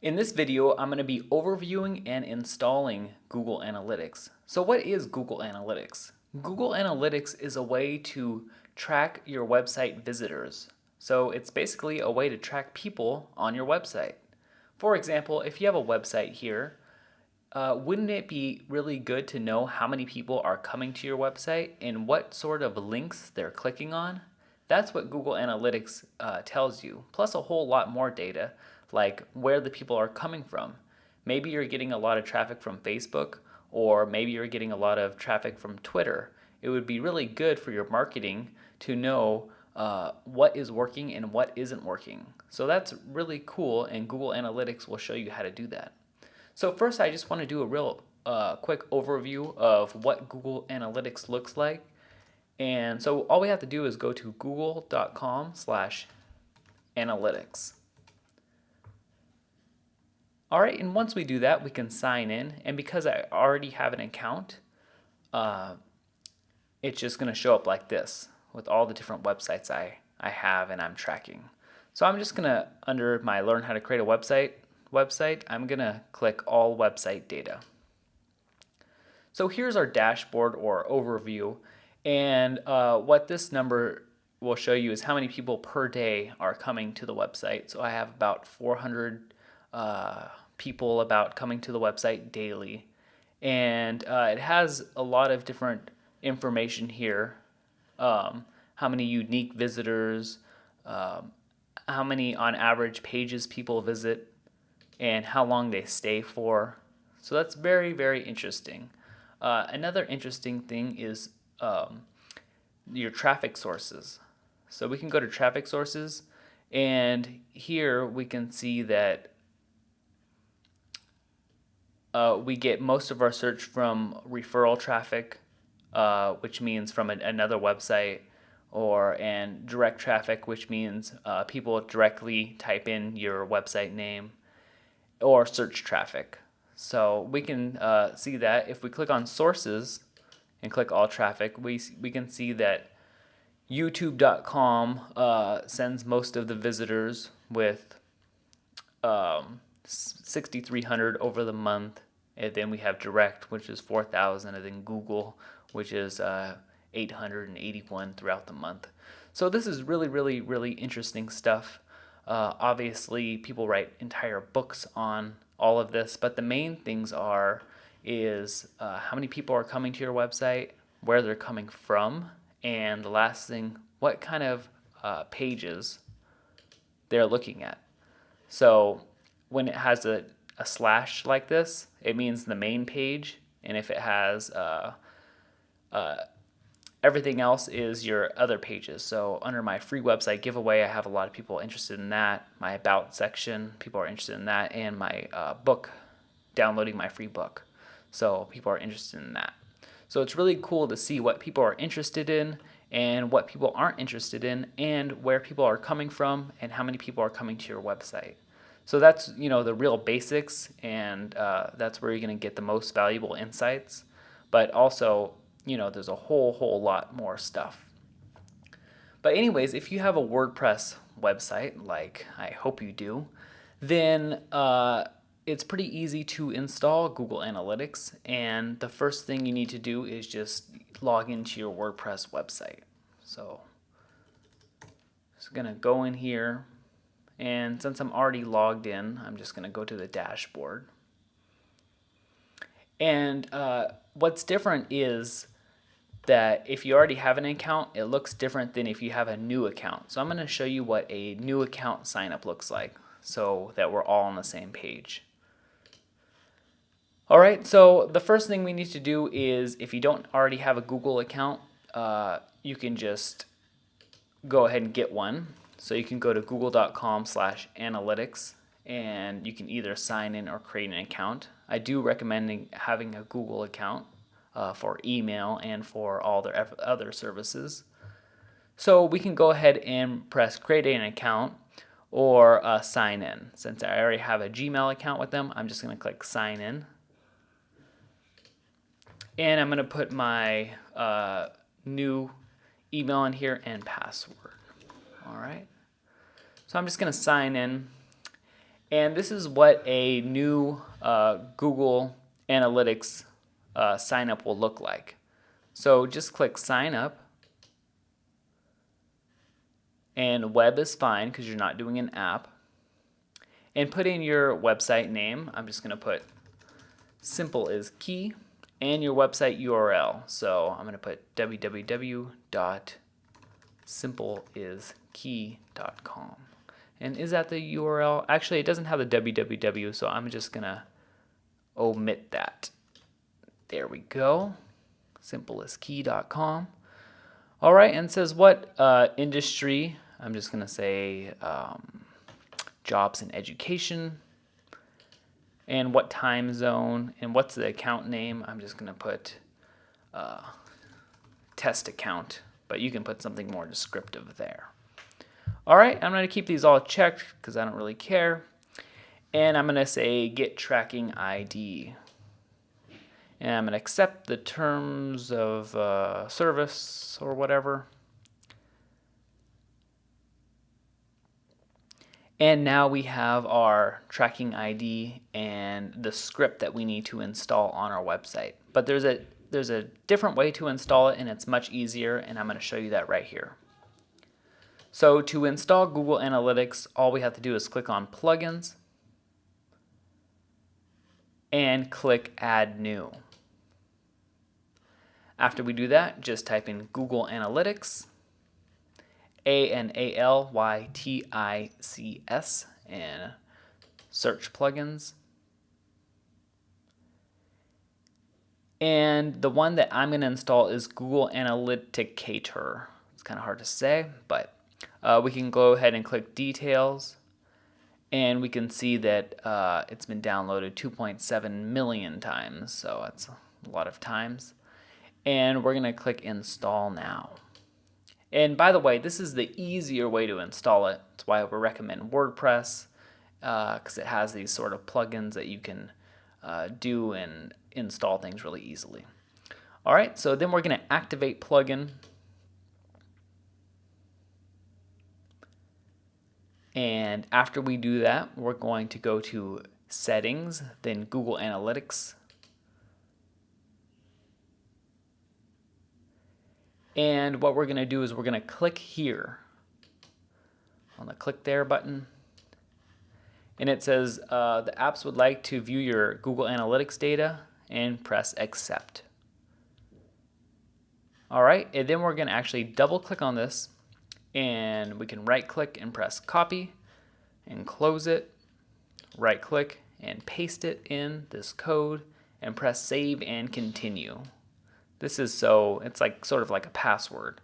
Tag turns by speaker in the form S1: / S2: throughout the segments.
S1: In this video, I'm going to be overviewing and installing Google Analytics. So what is Google Analytics? Google Analytics is a way to track your website visitors. So it's basically a way to track people on your website. For example, if you have a website here, wouldn't it be really good to know how many people are coming to your website and what sort of links they're clicking on? That's what Google Analytics tells you, plus a whole lot more data, like where the people are coming from. Maybe you're getting a lot of traffic from Facebook, or maybe you're getting a lot of traffic from Twitter. It would be really good for your marketing to know what is working and what isn't working. So that's really cool, and Google Analytics will show you how to do that. So first, I just want to do a real quick overview of what Google Analytics looks like. And so all we have to do is go to google.com/analytics. All right, and once we do that, we can sign in. And because I already have an account, it's just going to show up like this with all the different websites I have and I'm tracking. So I'm just going to, under my Learn How to Create a Website, I'm going to click All Website Data. So here's our dashboard or overview. And what this number will show you is how many people per day are coming to the website. So I have about 400 people about coming to the website daily. And it has a lot of different information here. How many unique visitors, how many on average pages people visit, and how long they stay for. So that's very, very interesting. Another interesting thing is your traffic sources. So we can go to traffic sources, and here we can see that we get most of our search from referral traffic, which means from another website, and direct traffic, which means people directly type in your website name, or search traffic. So we can see that if we click on sources and click all traffic, we can see that youtube.com sends most of the visitors with 6,300 over the month, and then we have direct, which is 4,000, and then Google, which is 881 throughout the month. So this is really, really, really interesting stuff. Obviously, people write entire books on all of this, but the main things is how many people are coming to your website, where they're coming from, and the last thing, what kind of pages they're looking at. So when it has a slash like this, it means the main page, and if it has everything else is your other pages. So under my free website giveaway, I have a lot of people interested in that. My about section, people are interested in that, and my book, downloading my free book. So people are interested in that. So it's really cool to see what people are interested in and what people aren't interested in, and where people are coming from and how many people are coming to your website. So that's, the real basics, and that's where you're going to get the most valuable insights. But also, there's a whole lot more stuff. But anyways, if you have a WordPress website, like I hope you do, then it's pretty easy to install Google Analytics. And the first thing you need to do is just log into your WordPress website. So just going to go in here. And since I'm already logged in, I'm just going to go to the dashboard. And what's different is that if you already have an account, it looks different than if you have a new account. So I'm going to show you what a new account signup looks like so that we're all on the same page. All right, so the first thing we need to do is, if you don't already have a Google account, you can just go ahead and get one. So you can go to google.com/analytics, and you can either sign in or create an account. I do recommend having a Google account for email and for all their other services. So we can go ahead and press create an account or sign in. Since I already have a Gmail account with them, I'm just going to click sign in. And I'm going to put my new email in here and password. All right. So I'm just going to sign in, And this is what a new Google Analytics sign up will look like. So just click sign up, and web is fine because you're not doing an app. And put in your website name. I'm just going to put simple is key, and your website URL. So I'm going to put www.simpleiskey.com. And is that the URL? Actually, it doesn't have the www, so I'm just going to omit that. There we go. Simpleiskey.com. All right, and it says what industry. I'm just going to say jobs and education. And what time zone, and what's the account name. I'm just going to put test account, but you can put something more descriptive there. All right, I'm going to keep these all checked because I don't really care. And I'm going to say get tracking ID. And I'm going to accept the terms of service or whatever. And now we have our tracking ID and the script that we need to install on our website. But there's a different way to install it, and it's much easier, and I'm going to show you that right here. So to install Google Analytics, all we have to do is click on Plugins and click Add New. After we do that, just type in Google Analytics, ANALYTICS, and search plugins. And the one that I'm going to install is Google Analyticator. It's kind of hard to say, but we can go ahead and click Details, and we can see that it's been downloaded 2.7 million times, so that's a lot of times. And we're going to click Install Now. And by the way, this is the easier way to install it. That's why we recommend WordPress, because it has these sort of plugins that you can do and install things really easily. All right, so then we're going to activate plugin. And after we do that, we're going to go to Settings, then Google Analytics. And what we're going to do is we're going to click here on the click there button. And it says the apps would like to view your Google Analytics data, and press accept. All right, and then we're going to actually double click on this, and we can right click and press copy and close it, right click and paste it in this code, and press save and continue. This is it's like sort of like a password.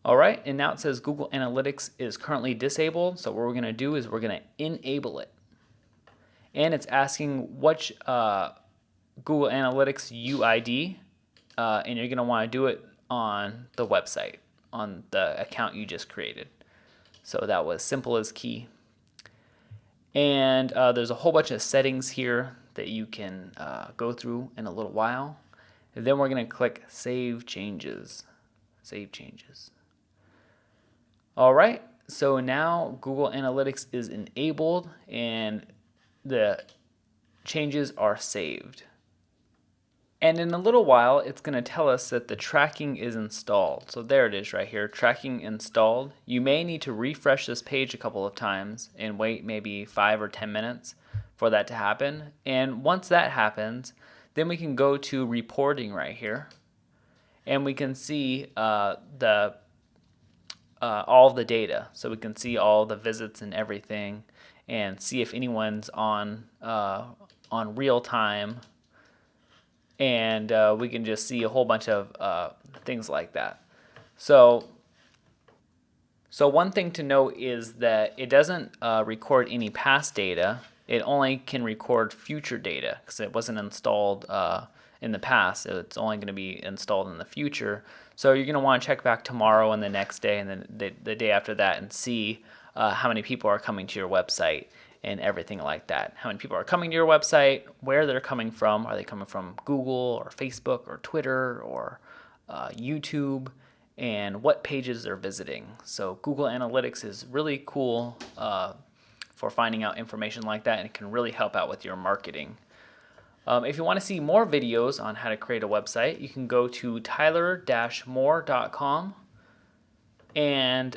S1: All right, and now it says Google Analytics is currently disabled. So what we're going to do is we're going to enable it. And it's asking which Google Analytics UID, and you're going to want to do it on the website, on the account you just created. So that was simple as key. And there's a whole bunch of settings here that you can go through in a little while. And then we're going to click Save Changes. Save Changes. All right, so now Google Analytics is enabled and the changes are saved. And in a little while, it's going to tell us that the tracking is installed. So there it is right here, tracking installed. You may need to refresh this page a couple of times and wait maybe 5 or 10 minutes for that to happen. And once that happens, then we can go to reporting right here. And we can see all the data. So we can see all the visits and everything and see if anyone's on real time. And we can just see a whole bunch of things like that. So one thing to note is that it doesn't record any past data. It only can record future data because it wasn't installed in the past. It's only going to be installed in the future. So you're going to want to check back tomorrow and the next day and then the day after that and see how many people are coming to your website and everything like that. How many people are coming to your website, where they're coming from. Are they coming from Google or Facebook or Twitter or YouTube? and what pages they're visiting. So Google Analytics is really cool for finding out information like that, and it can really help out with your marketing. If you want to see more videos on how to create a website, you can go to tyler-moore.com, and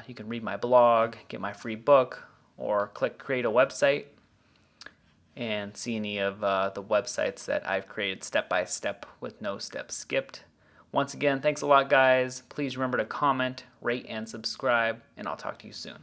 S1: you can read my blog, get my free book, or click create a website and see any of the websites that I've created step by step with no steps skipped. Once again, thanks a lot, guys. Please remember to comment, rate, and subscribe, and I'll talk to you soon.